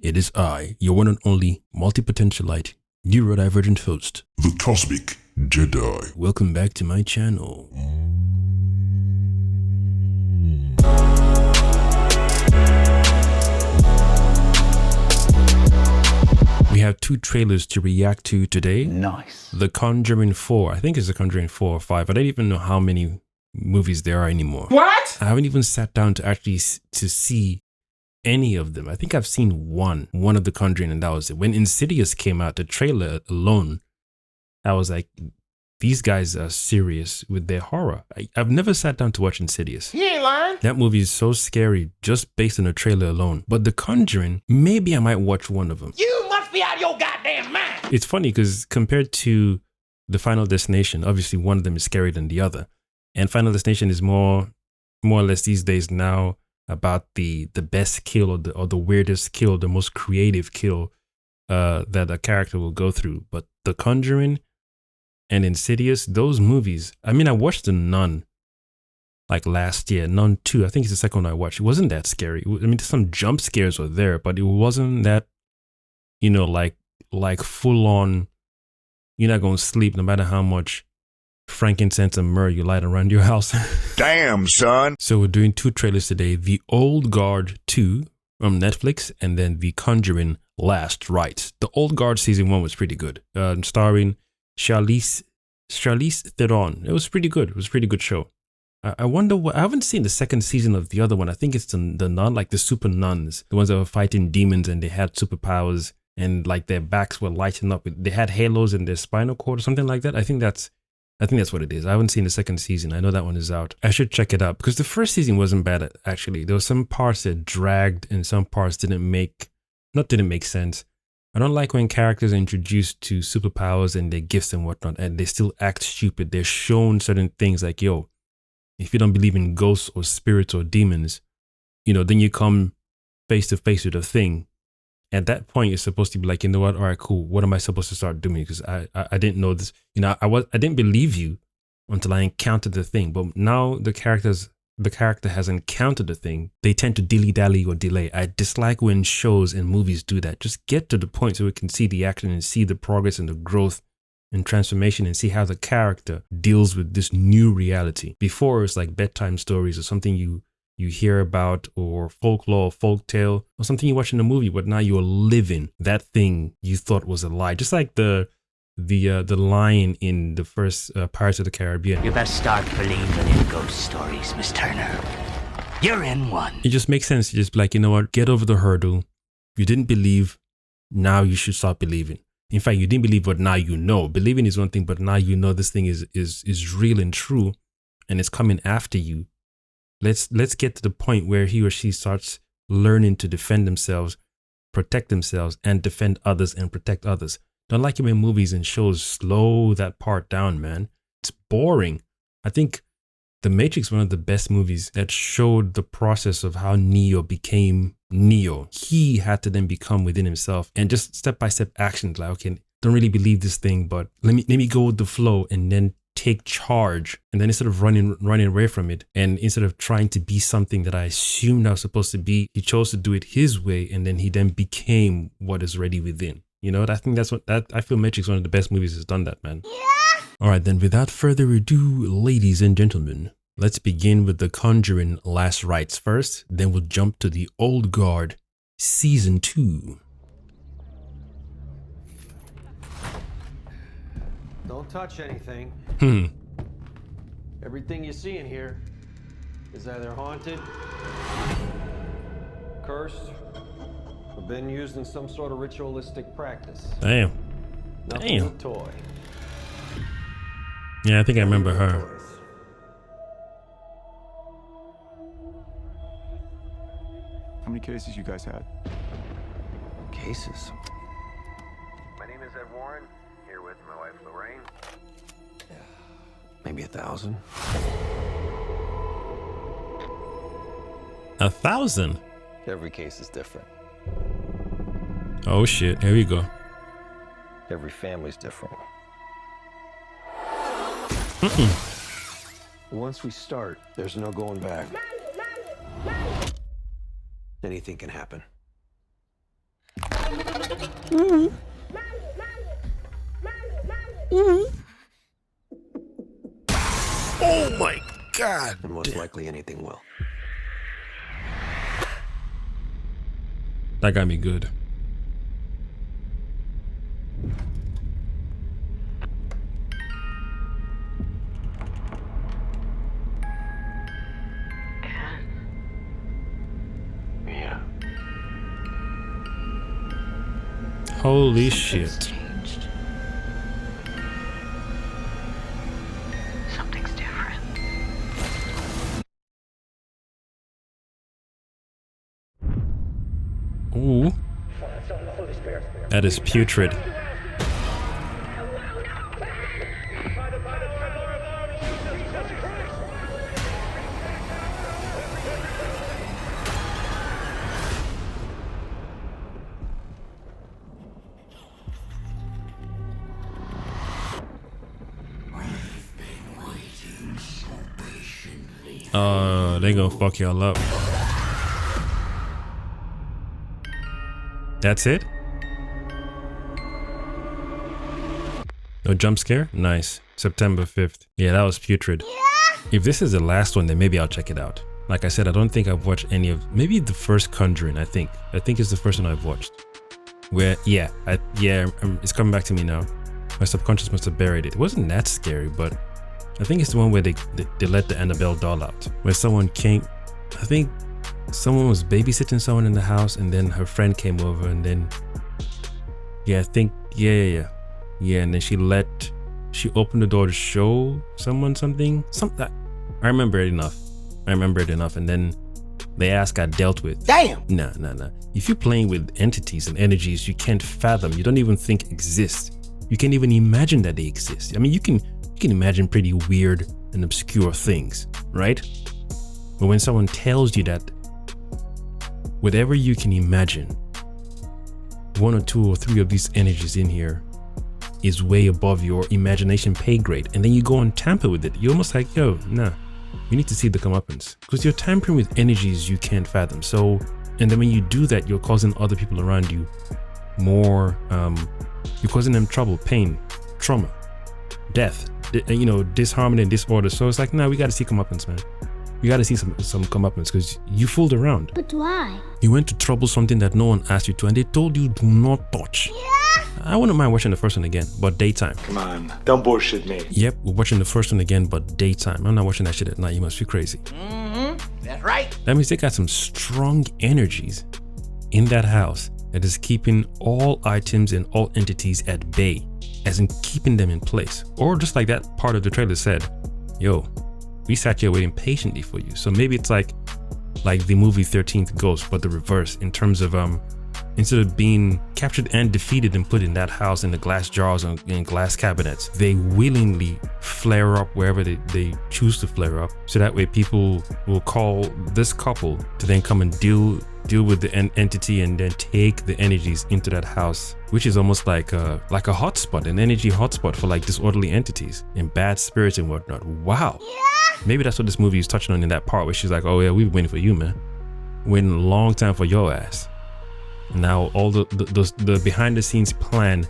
It is I, your one and only multipotentialite, Neurodivergent host, the Cosmic Jedi. Welcome back to my channel. We have two trailers to react to today. Nice. The Conjuring 4. I think it's the Conjuring 4 or 5. I don't even know how many movies there are anymore. What? I haven't even sat down to actually see any of them. I think I've seen one of the Conjuring, and that was it. When Insidious came out, the trailer alone, I was like, these guys are serious with their horror. I've never sat down to watch Insidious. He ain't lying. That movie is so scary just based on the trailer alone. But The Conjuring, maybe I might watch one of them. You must be out of your goddamn mind. It's funny because compared to the Final Destination, obviously one of them is scarier than the other. And Final Destination is more or less these days now about the best kill or the weirdest kill, the most creative kill that a character will go through. But The Conjuring and Insidious, those movies, I mean, I watched The Nun like last year, Nun 2, I think it's the second one I watched. It wasn't that scary. I mean, some jump scares were there, but it wasn't that, you know, like full on, you're not going to sleep no matter how much frankincense and myrrh you light around your house. Damn, son. So we're doing two trailers today. The Old Guard 2 from Netflix, and then The Conjuring Last Rites. The Old Guard season 1 was pretty good. Starring Charlize Theron. It was pretty good. It was a pretty good show. I wonder what, I haven't seen the second season of the other one. I think it's the nun, like the super nuns, the ones that were fighting demons and they had superpowers and like their backs were lighting up. They had halos in their spinal cord or something like that. I think that's what it is. I haven't seen the second season. I know that one is out. I should check it out because the first season wasn't bad, actually. There were some parts that dragged and some parts didn't make sense. I don't like when characters are introduced to superpowers and their gifts and whatnot, and they still act stupid. They're shown certain things like, yo, if you don't believe in ghosts or spirits or demons, you know, then you come face to face with a thing. At that point, you're supposed to be like, you know what? All right, cool. What am I supposed to start doing? Because I didn't know this. You know, I didn't believe you until I encountered the thing. But now the character has encountered the thing. They tend to dilly-dally or delay. I dislike when shows and movies do that. Just get to the point so we can see the action and see the progress and the growth and transformation and see how the character deals with this new reality. Before, it's like bedtime stories or something you hear about, or folklore or folktale, or something you watch in a movie, but now you're living that thing you thought was a lie. Just like the line in the first Pirates of the Caribbean. You better start believing in ghost stories, Miss Turner. You're in one. It just makes sense to just be like, you know what, get over the hurdle. You didn't believe, now you should start believing. In fact, you didn't believe, but now you know. Believing is one thing, but now you know this thing is real and true, and it's coming after you. Let's get to the point where he or she starts learning to defend themselves, protect themselves, and defend others and protect others. Don't like it when movies and shows slow that part down, man. It's boring. I think The Matrix is one of the best movies that showed the process of how Neo became Neo. He had to then become within himself, and just step-by-step actions like, okay, don't really believe this thing, but let me go with the flow and then take charge. And then instead of running away from it, and instead of trying to be something that I assumed I was supposed to be, he chose to do it his way, and then he then became what is already within. You know, I think I feel Matrix is one of the best movies that's done that, man. Yeah. All right, then without further ado, ladies and gentlemen, let's begin with The Conjuring Last Rites first, then we'll jump to The Old Guard Season 2. Don't touch anything. Everything you see in here is either haunted, cursed, or been used in some sort of ritualistic practice. Damn. Nothing a toy. Yeah, I think I remember her. How many cases you guys had? Cases? My name is Ed Warren, here with my wife Lorraine. Maybe 1,000. 1,000? Every case is different. Oh shit, here we go. Every family's different. Once we start, there's no going back. Anything can happen. Oh my god. And most likely anything will. That got me good. Yeah. Holy shit. Changed. Something's different. Ooh. That is putrid. They gonna fuck y'all up. That's it? No jump scare? Nice. September 5th. Yeah, that was putrid. If this is the last one, then maybe I'll check it out. Like I said, I don't think I've watched any of... Maybe the first Conjuring, I think. I think it's the first one I've watched. Where, it's coming back to me now. My subconscious must have buried it. It wasn't that scary, but... I think it's the one where they let the Annabelle doll out. Where someone came... I think someone was babysitting someone in the house, and then her friend came over, and then... Yeah, I think... Yeah, and then she opened the door to show someone something. I remember it enough. And then the ass got dealt with. Damn! Nah. If you're playing with entities and energies you can't fathom, you don't even think exist, you can't even imagine that they exist. I mean, you can imagine pretty weird and obscure things, right? But when someone tells you that whatever you can imagine, 1 or 2 or 3 of these energies in here is way above your imagination pay grade, and then you go and tamper with it, you're almost like, yo, nah, you need to see the comeuppance, because you're tampering with energies you can't fathom. So, and then when you do that, you're causing other people around you more, you're causing them trouble, pain, trauma, death, disharmony and disorder. So it's like, nah, we got to see comeuppance, man. You got to see some comeuppance, because you fooled around. But why? You went to trouble something that no one asked you to, and they told you do not touch. Yeah. I wouldn't mind watching the first one again, but daytime. Come on, don't bullshit me. Yep, we're watching the first one again, but daytime. I'm not watching that shit at night. You must be crazy. That's right. That means they got some strong energies in that house that is keeping all items and all entities at bay, as in keeping them in place. Or just like that part of the trailer said, yo, we sat here waiting patiently for you. So maybe it's like the movie 13th Ghost, but the reverse, in terms of instead of being captured and defeated and put in that house in the glass jars and in glass cabinets, they willingly flare up wherever they choose to flare up. So that way people will call this couple to then come and deal with the entity and then take the energies into that house, which is almost like a hotspot, an energy hotspot for like disorderly entities and bad spirits and whatnot. Wow. Yeah. Maybe that's what this movie is touching on in that part where she's like, oh yeah, we've been waiting for you, man. Waiting a long time for your ass. Now all the behind the scenes plan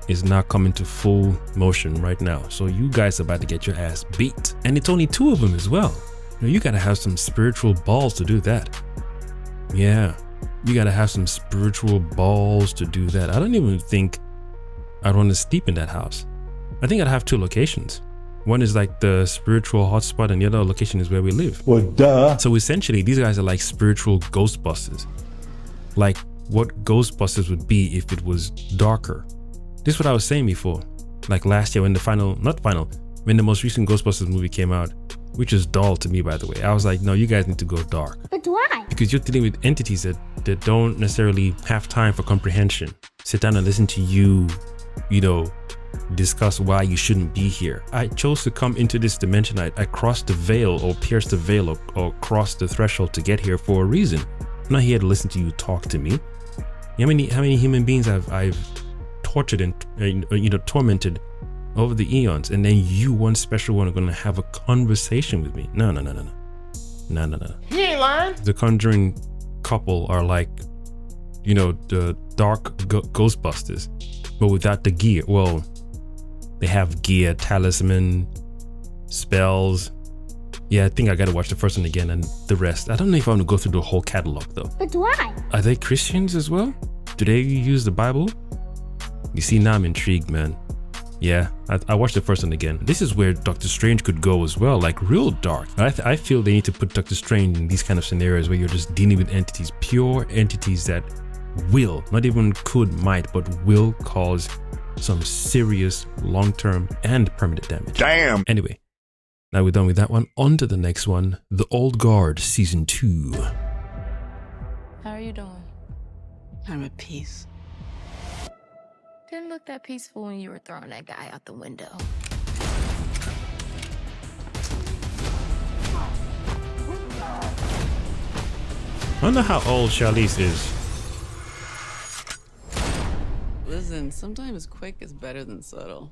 is now coming to full motion right now. So you guys are about to get your ass beat. And it's only 2 of them as well. You gotta have some spiritual balls to do that. Yeah, you gotta have some spiritual balls to do that. I don't even think I'd want to sleep in that house. I think I'd have 2 locations. One is like the spiritual hotspot, and the other location is where we live. Well, duh. So essentially, these guys are like spiritual Ghostbusters. Like what Ghostbusters would be if it was darker. This is what I was saying before. Like last year when when the most recent Ghostbusters movie came out, which is dull to me, by the way. I was like, no, you guys need to go dark. But why? Because you're dealing with entities that don't necessarily have time for comprehension. Sit down and listen to you, discuss why you shouldn't be here. I chose to come into this dimension. I crossed the veil or pierced the veil or crossed the threshold to get here for a reason. I'm not here to listen to you talk to me. How many human beings I've tortured and tormented over the eons, and then you, one special one, are gonna have a conversation with me? No. You ain't lying. The Conjuring couple are like you know, the dark Ghostbusters, but without the gear. Well, they have gear, talisman, spells. Yeah, I think I gotta watch the first one again and the rest. I don't know if I want to go through the whole catalog though. But why? Are they Christians as well? Do they use the Bible? You see, now I'm intrigued, man. Yeah, I watched the first one again. This is where Doctor Strange could go as well, like real dark. I feel they need to put Doctor Strange in these kind of scenarios where you're just dealing with entities, pure entities that will, not even could, might, but will cause some serious long-term and permanent damage. Damn. Anyway, now we're done with that one. On to the next one, The Old Guard Season 2. How are you doing? I'm at peace. Didn't look that peaceful when you were throwing that guy out the window. I wonder how old Charlize is. Listen, sometimes quick is better than subtle.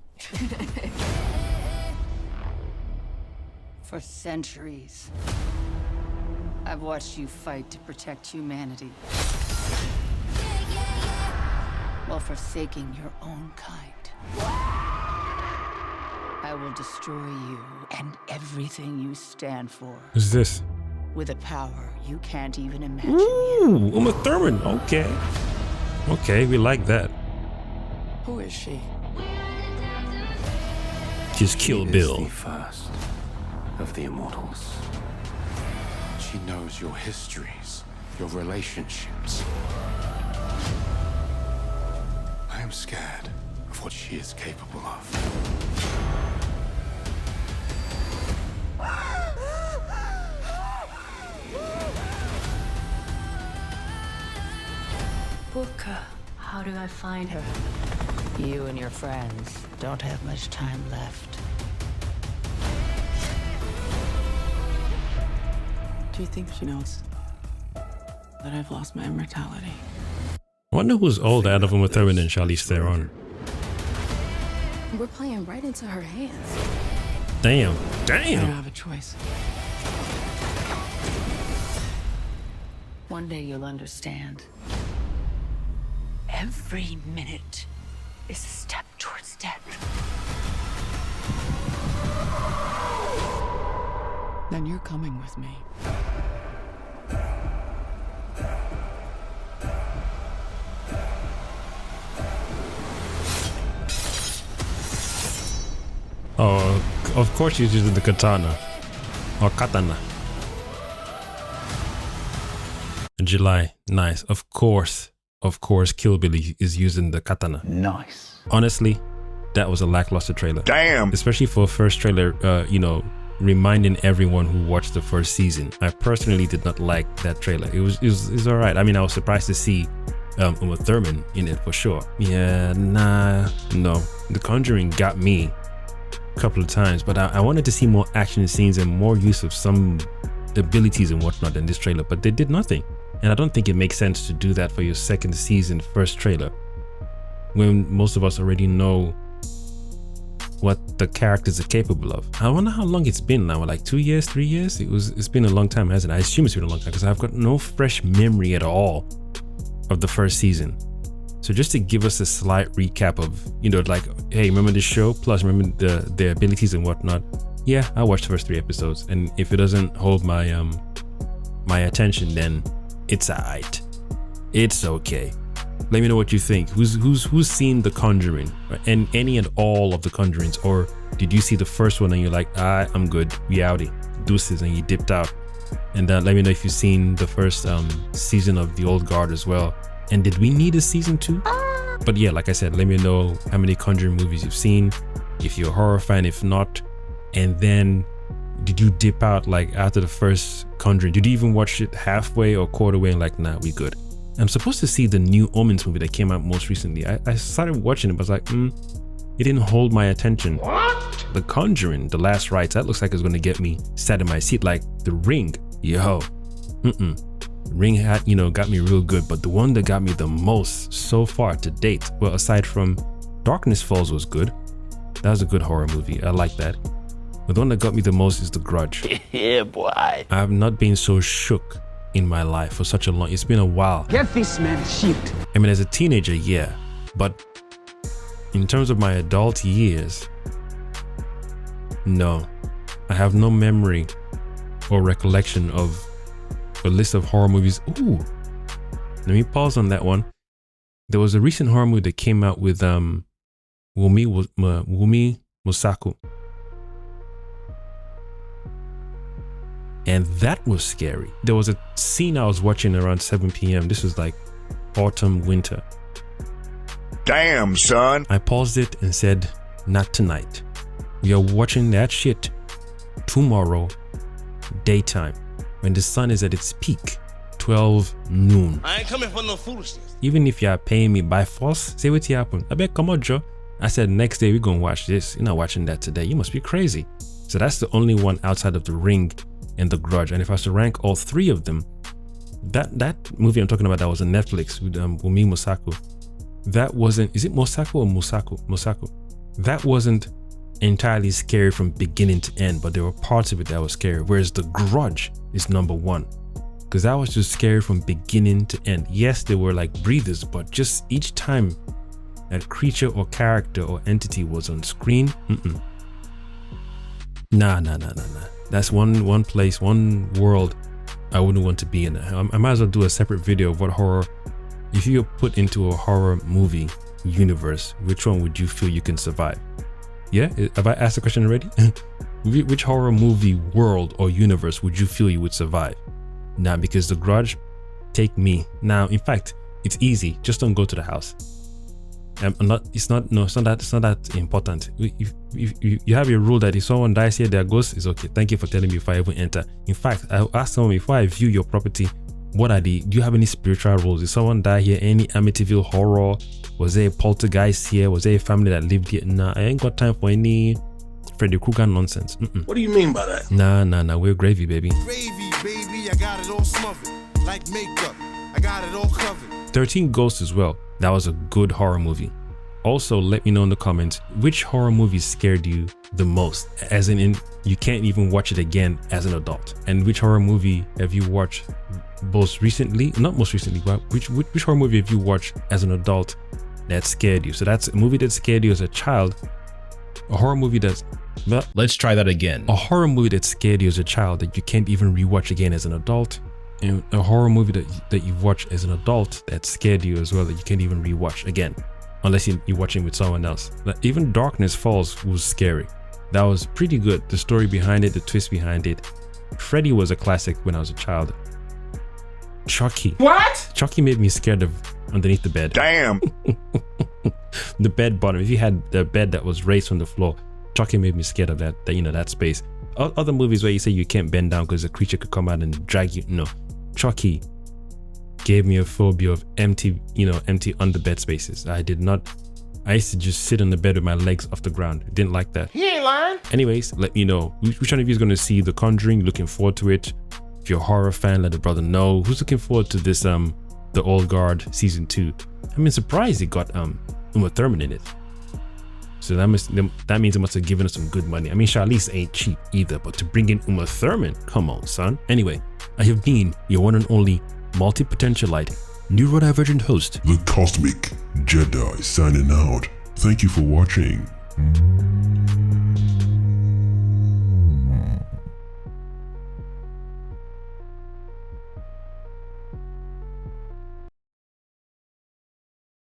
For centuries, I've watched you fight to protect humanity while forsaking your own kind. I will destroy you and everything you stand for Who's this? with a power you can't even imagine. Ooh, Uma Thurman. Okay. Okay, we like that. Who is she? Just Kill Bill. The first of the immortals. She knows your histories, your relationships. I am scared of what she is capable of. Booker, how do I find her? You and your friends don't have much time left. Do you think she knows that I've lost my immortality? I wonder who's old out of Uma Thurman and Charlize Theron. We're playing right into her hands. Damn. I don't Damn. have a choice. One day you'll understand. Every minute is a step towards death. Then you're coming with me. Oh, of course she's using the katana. Or katana. July. Nice. Of course, Kill Bill is using the katana. Nice. Honestly, that was a lackluster trailer. Damn. Especially for a first trailer, you know, reminding everyone who watched the first season. I personally did not like that trailer. It was all right. I mean, I was surprised to see Uma Thurman in it for sure. Yeah, no. The Conjuring got me a couple of times, but I wanted to see more action scenes and more use of some abilities and whatnot in this trailer, but they did nothing. And I don't think it makes sense to do that for your second season first trailer when most of us already know what the characters are capable of. I wonder how long it's been now, like 2 years, 3 years? It's been a long time, hasn't it? I assume it's been a long time because I've got no fresh memory at all of the first season. So just to give us a slight recap of, you know, like, hey, remember this show? Plus remember the abilities and whatnot. Yeah, I watched the first 3 episodes, and if it doesn't hold my my attention, then it's alright. It's okay. Let me know what you think. Who's seen The Conjuring and any and all of the Conjurings, or did you see the first one and you're like, I'm good, we outie, deuces, and you dipped out? And let me know if you've seen the first season of The Old Guard as well. And did we need a season 2? But yeah, like I said, let me know how many Conjuring movies you've seen, if you're a horror fan, if not, and then did you dip out like after the first Conjuring? Did you even watch it halfway or quarter way and like, nah, we good? I'm supposed to see the new Omens movie that came out most recently. I started watching it, but I was like, it didn't hold my attention. What? The Conjuring, The Last Rites, that looks like it's gonna get me sat in my seat. Like The Ring, yo, Ring had, you know, got me real good, but the one that got me the most so far to date, well, aside from Darkness Falls was good. That was a good horror movie. I like that. But the one that got me the most is The Grudge. Yeah, boy. I have not been so shook in my life for such a long. It's been a while. Get this man shit. I mean, as a teenager, yeah, but in terms of my adult years, no, I have no memory or recollection of a list of horror movies. Ooh, let me pause on that one. There was a recent horror movie that came out with Wumi Musaku, and that was scary. There was a scene I was watching around 7 p.m. This was like autumn, winter. Damn, son. I paused it and said, not tonight. We are watching that shit tomorrow, daytime, when the sun is at its peak, 12 noon. I ain't coming for no foolishness. Even if you are paying me by force, say what happened. I bet, come on, Joe. I said, next day we're going to watch this. You're not watching that today. You must be crazy. So that's the only one outside of The Ring and The Grudge. And if I was to rank all three of them, that movie I'm talking about that was on Netflix with Wumi Musaku, that wasn't, is it Musaku or Musaku? That wasn't entirely scary from beginning to end, but there were parts of it that was scary. Whereas The Grudge is number one, because that was just scary from beginning to end. Yes, there were like breathers, but just each time that creature or character or entity was on screen, nah. That's one place, one world I wouldn't want to be in. I might as well do a separate video of what horror, if you put into a horror movie universe, which one would you feel you can survive? Yeah, have I asked the question already? Which horror movie world or universe would you feel you would survive? Nah, because The Grudge, take me. Now, in fact, it's easy. Just don't go to the house. It's not that important. If you have a rule that if someone dies here, their ghost is okay. Thank you for telling me before I even enter. In fact, I asked someone before I view your property, do you have any spiritual rules? Did someone die here? Any Amityville horror? Was there a poltergeist here? Was there a family that lived here? Nah, I ain't got time for any Freddy Krueger nonsense. What do you mean by that? Nah, we're gravy, baby. Gravy, baby, I got it all smothered. Like makeup, I got it all covered. 13 Ghosts as well. That was a good horror movie. Also, let me know in the comments which horror movie scared you the most, as in you can't even watch it again as an adult. And which horror movie have you watched most recently? Not most recently, but which horror movie have you watched as an adult that scared you? So that's a movie that scared you as a child, a horror movie that's... Let's try that again. A horror movie that scared you as a child that you can't even rewatch again as an adult, and a horror movie that you've watched as an adult that scared you as well that you can't even rewatch again, unless you're watching with someone else. Like, even Darkness Falls was scary. That was pretty good. The story behind it, the twist behind it. Freddy was a classic when I was a child. Chucky. What? Chucky made me scared of underneath the bed. Damn. The bed bottom. If you had the bed that was raised from the floor, Chucky made me scared of that space. Other movies where you say you can't bend down because a creature could come out and drag you. No. Chucky gave me a phobia of empty underbed spaces. I used to just sit on the bed with my legs off the ground. Didn't like that. He ain't lying. Anyways, let me know. Which one of you is going to see The Conjuring? Looking forward to it. If you're a horror fan, let the brother know. Who's looking forward to this, The Old Guard Season 2? I'm surprised it got Uma Thurman in it. So that means it must have given us some good money. I mean, Charlize ain't cheap either, but to bring in Uma Thurman, come on, son. Anyway, I have been your one and only multipotentialite, neurodivergent host, The Cosmic Jedi signing out. Thank you for watching.